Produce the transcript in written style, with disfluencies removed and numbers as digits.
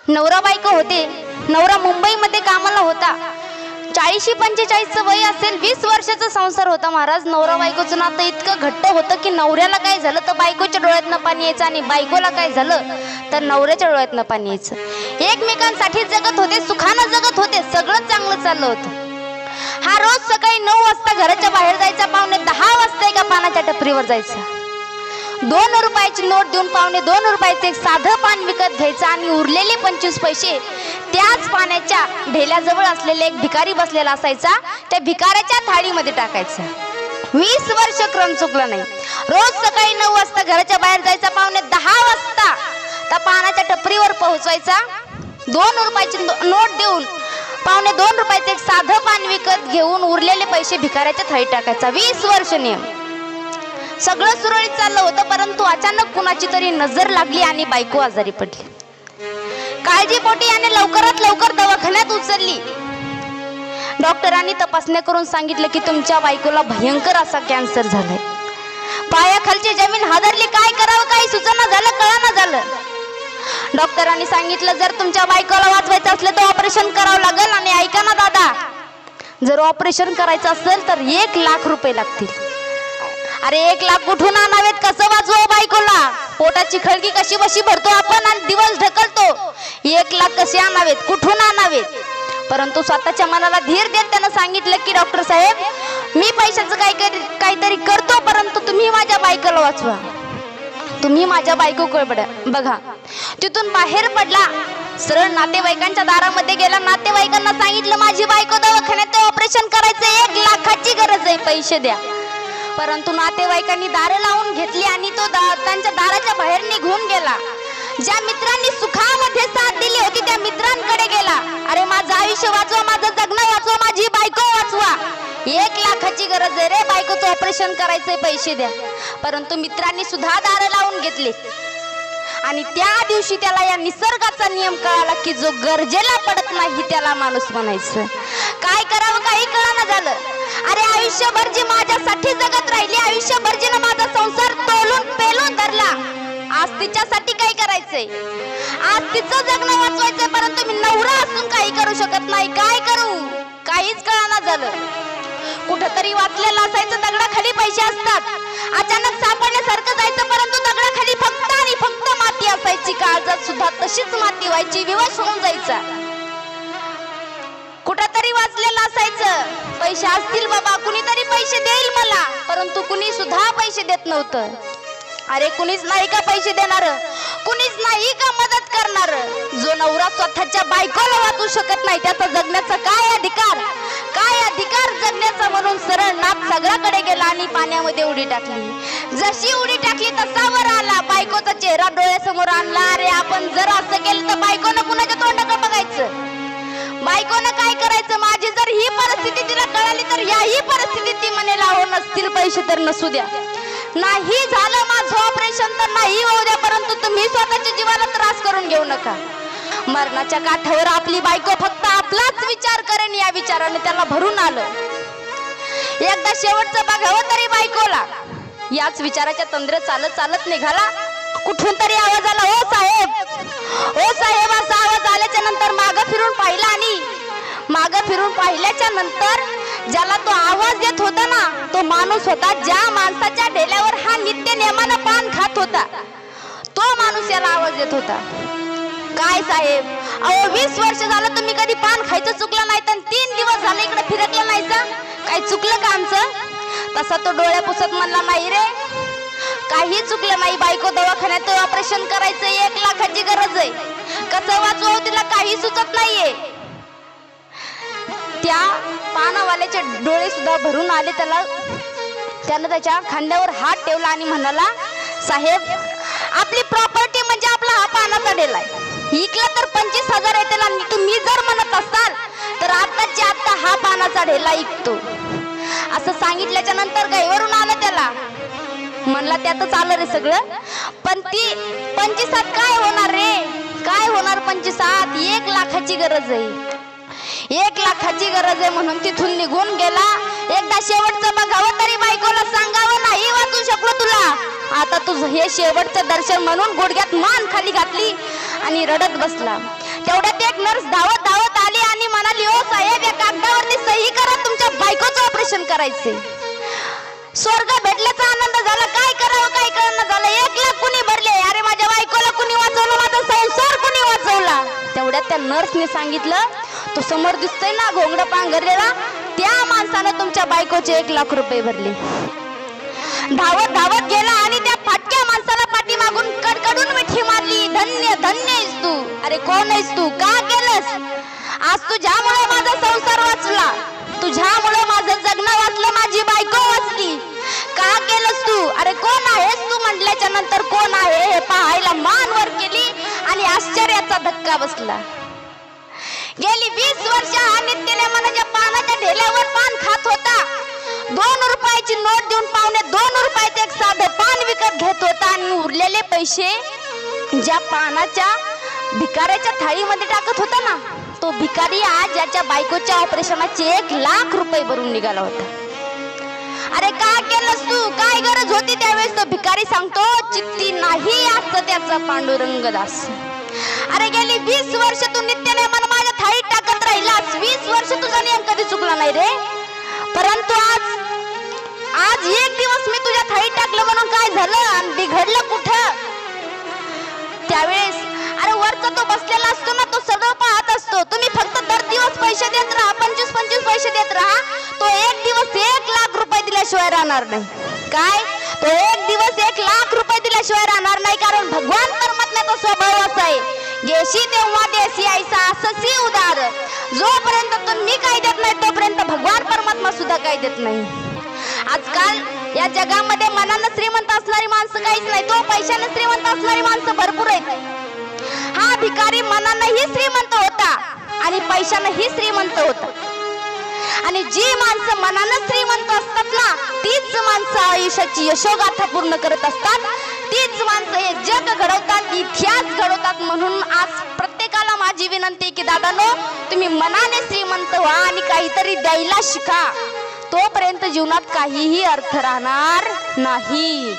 नवरा बायको होते. नवरा मुंबईमध्ये कामाला होता. 40-45चं वय असेल. 20 वर्षाचा संसार होता महाराज. नवरा बायकोचं नातं इतकं घट्ट होतं की नवऱ्याला काय झालं तर बायकोच्या डोळ्यातनं पाणी यायचं आणि बायकोला काय झालं तर नवऱ्याच्या डोळ्यातनं पाणी यायचं. एकमेकांसाठी जगत होते, सुखानं जगत होते, सगळं चांगलं चाललं होतं. हा रोज सकाळी 9 वाजता घराच्या बाहेर जायचा, पावणे 10 वाजता एका पानाच्या टपरीवर जायचा. 2 रुपयाची नोट देऊन पावणे 2 रुपयाचं एक साधं पान विकत घ्यायचं आणि उरलेले 25 पैसे त्याच पाण्याच्या ढेल्याजवळ असलेले एक भिकारी बसलेला असायचा, त्या भिकाऱ्याच्या थाळीमध्ये टाकायचा. 20 वर्ष क्रम चुकला नाही. रोज सकाळी 9 वाजता घराच्या बाहेर जायचा, पावणे 10 वाजता त्या पानाच्या टपरीवर पोहोचवायचा. 2 रुपयाची नोट देऊन पावणे 2 रुपयाचं एक साधं पान विकत घेऊन उरलेले पैसे भिकाऱ्याच्या थाळीत टाकायचा. 20 वर्ष नियम. सगळं सुरळीत चाललं होतं, परंतु अचानक कुणाची तरी नजर लागली आणि बायको आजारी पडली. काळजीपोटी याने लवकरात लवकर दवाखान्यात उचलली. डॉक्टरांनी तपासण्या करून सांगितलं की तुमच्या बायकोला भयंकर असा कॅन्सर झालाय. पायाखालची जमीन हादरली. काय करावं काही सुचना झालं, कळना झालं. डॉक्टरांनी सांगितलं जर तुमच्या बायकोला वाचवायचं असलं तर ऑपरेशन करावं लागेल. आणि ऐका ना दादा, जर ऑपरेशन करायचं असेल तर 1 लाख रुपये लागतील. अरे 1 लाख कुठून आणावेत, कसं वाचवा बायकोला? पोटाची खळगी कशी बशी भरतो आपण आणि दिवस ढकलतो. 1 लाख कसे आणावेत, कुठून आणावेत? परंतु स्वतःच्या मनाला धीर देत त्यानं सांगितलं की डॉक्टर साहेब मी पैशाचं काहीतरी करतो, परंतु तुम्ही माझ्या बायकोला वाचवा. तुम्ही माझ्या बायकोकडे बघा. तिथून बाहेर पडला, सरळ नातेवाईकांच्या दारामध्ये गेला. नातेवाईकांना सांगितलं माझी बायको दवाखान्यात ऑपरेशन करायचं, 1 लाखाची गरज आहे, पैसे द्या. परंतु नातेवाईकांनी दारं लावून घेतली आणि तो त्यांच्या दाराच्या बाहेर निघून गेला. ज्या मित्रांनी सुखामध्ये साथ दिली होती त्या मित्रांकडे गेला. अरे माझं आयुष्य वाचवा, माझं जगणं वाचवा, माझी बायको वाचवा, 1 लाखाची गरज आहे रे, बायकोचं ऑपरेशन करायचंय, पैसे द्या. परंतु मित्रांनी सुद्धा दारं लावून घेतली. आणि त्या दिवशी त्याला या निसर्गाचा नियम कळाला की जो गरजेला पडत नाही त्याला माणूस म्हणायचं. काय करावं काही कळना झालं. अरे आयुष्यभर जी माझ्यासाठी जगत राहिली, आयुष्यभर जिनं माझा संसार तोलून पेलून धरला, आज तिच्यासाठी काय करायचंय, आज तिचं जगणं वाचवायचंय, परंतु मी नवरा असून काही करू शकत नाही. काय करू काहीच कळना झालं. कुठंतरी वाचलेलं असायचं दगडाखाली पैसे असतात, अचानक सापडण्यासारखं जायचं, परंतु दगडाखाली फक्त आणि फक्त माती असायची. काळजात सुद्धा तशीच माती व्हायची, विवश होऊन जायचा. कुठंतरी वाचलेलं असायचं, पैसे असतील बाबा, कुणीतरी पैसे देईल मला, परंतु कुणी सुद्धा पैसे देत नव्हतं. अरे कुणीच नाही का पैसे देणार, कुणीच नाही का मदत करणार. जो नवरा स्वतःच्या बायकोला वाचू शकत नाही त्याचा जगण्याचा काय अधिकार, काय अधिकार जगण्याचा, म्हणून सरळ नाथ सागराकडे गेला आणि पाण्यामध्ये उडी टाकली. जशी उडी टाकली तसा वर आला, बायकोचा चेहरा डोळ्यासमोर आणला. अरे आपण जर असं केलं तर बायकोनं कुणाच्या तोंडाकडे बघायचं, बायकोनं काय करायचं. माझी जर ही परिस्थिती तिला कळाली तर याही परिस्थितीत ती म्हणेल अहो नसतील पैसे तर नसू द्या, नाही झालं माझं ऑपरेशन तर नाही होऊ द्या, परंतु तुम्ही स्वतःच्या जीवाला त्रास करून घेऊ नका. मरणाच्या काठावर आपली बायको फक्त आपलाच विचार करेन या विचाराने त्याला भरून आलं. एकदा शेवटचं बघावं तरी बायकोला. याच विचाराच्या तंद्र चालत चालत निघाला. कुठून तरी आवाज आला, ओ साहेब, ओ साहेब, असा आवाज आल्याच्या नंतर मागं फिरून पाहिला आणि मागं फिरून पाहिल्याच्या नंतर ज्याला तो आवाज देत होता ना तो माणूस होता ज्या माणसाच्या ढेल्यावर हा नित्य नेमानं पान खात होता. तो माणूस याला आवाज देत होता. काय साहेब, अहो 20 वर्ष झालं तुम्ही कधी पान खायचं चुकलं नाही तर 3 दिवस झाले इकडे फिरकलं नाही का, काही चुकलं का आमचं? तसा तो डोळ्या पुसत म्हणला नाही रे, काही चुकलं नाही. बायको दवाखान्यात ऑपरेशन करायचं, 1 लाखाची गरज आहे, कसं वाचवावं तिला काही सुचत नाहीये. त्या पानावाल्याचे डोळे सुद्धा भरून आले. त्यानं त्याच्या खांद्यावर हात ठेवला आणि म्हणाला, साहेब आपली प्रॉपर्टी म्हणजे आपला हा पानाचा ढेला आहे, इकला तर 25,000 आहे त्याला. तुम्ही जर म्हणत असाल तर आताच्या आता हा पानाचा ढेला इकतो. असं सांगितल्याच्या नंतर गायवरून आलं त्याला. म्हणला त्यातच आलं रे सगळं, पण ती 25,000 काय होणार रे, काय होणार 25,000, 1 लाखाची गरज आहे, 1 लाखाची गरज आहे. म्हणून तिथून निघून गेला. एकदा शेवटचं बघावं तरी बायकोला सांगावं नाही वाचू शकलो तुला, आता तुझं हे शेवटचं दर्शन म्हणून गुडघ्यात मान खाली घातली आणि रडत बसला. तेवढ्यात एक नर्स धावत धावत आली आणि म्हणाली, ओ साहेब, या कागदावरती सही करा, तुमच्या बायकोचं ऑपरेशन करायचे. स्वर्ग भेटल्याचा आनंद झाला. काय करावं काय कळना झालं. 1 लाख कुणी भरले. अरे माझ्या बायकोला कुणी वाचवलं, माझा संसार कुणी वाचवला. तेवढ्यात त्या नर्सने सांगितलं, तो समोर दिसतोय ना घोंगडं पांघरलेला, त्या माणसानं तुमच्या बायकोचे 1 लाख रुपये भरले. धावत धावत गेला आणि त्या फाटक्या माणसाला पाठीमागून कडकडून मिठी मारली. धन्य धन्य आहेस तू. अरे कोण आहेस तू, का केलंस? आज तुझ्यामुळे माझा संसार वाचला, तुझ्यामुळे माझं जगणं वाचलं, माझी बायको वाचली. का केलंस तू? अरे कोण आहेस तू म्हटल्याच्या नंतर कोण आहे हे पाहायला मान वर केली आणि आश्चर्याचा धक्का बसला. गेली 20 वर्ष हा नित्यने मनाच्या पानाच्या ढेल्यावर पान खात होता. 2 रुपयाची नोट देऊन पावणे 2 रुपयाचे एक साधे पान विकत घेत होता आणि उरलेले पैसे ज्या पानाच्या भिकाऱ्याच्या थाळीमध्ये टाकत होता ना, तो भिकारी आज याच्या बायकोच्या ऑपरेशनाचे 1 लाख रुपये भरून निघाला होता. अरे का केलंस तू? काय गरज होती त्यावेळेस? तो भिकारी सांगतो, चित्ती नाही असं त्याचा पांडुरंग दास. अरे गेली 20 वर्ष तू नित्यने मन माझ्या थाळीत टाकत राहिलास. 20 वर्ष तुझा नियम कधी चुकला नाही रे. परंतु आज एक दिवस मी तुझ्या थाळीत टाकलं म्हणून काय झालं आणि बिघडलं कुठं? त्यावेळेस अरे वरचा तो बसलेला असतो ना, तो सगळं पाहत असतो. तुम्ही फक्त दर दिवस पैसे देत राहा, 25-25 पैसे देत राहा. तो एक दिवस 1 लाख रुपये दिल्याशिवाय राहणार नाही. काय? तो एक दिवस 1 लाख रुपये दिल्याशिवाय राहणार नाही. कारण भगवान परमात्म्याचा स्वभाव असा आहे, गेशी तेव्हा देशी ऐसा अससी उदार. जोपर्यंत तुम्ही काही देत नाही तोपर्यंत भगवान परमात्मा सुद्धा काही देत नाही. आजकाल या जगामध्ये मनानं श्रीमंत असणारी माणसं काहीच नाही, तो पैशाने श्रीमंत असणारी माणसं भरपूर आहेत. हा भिकारी मनानंही श्रीमंत होता आणि पैशानंही श्रीमंत होता. आणि जी माणसं मनानं श्रीमंत असतात ना, तीच माणसं आयुष्याची यशोगाथा पूर्ण करत असतात. तीच माणसं हे जग घडवतात, इतिहास घडवतात. म्हणून आज प्रत्येकाला माझी विनंती की दादानो, तुम्ही मनाने श्रीमंत व्हा आणि काहीतरी द्यायला शिका. तोपर्यंत जीवनात काहीही अर्थ राहणार नाही.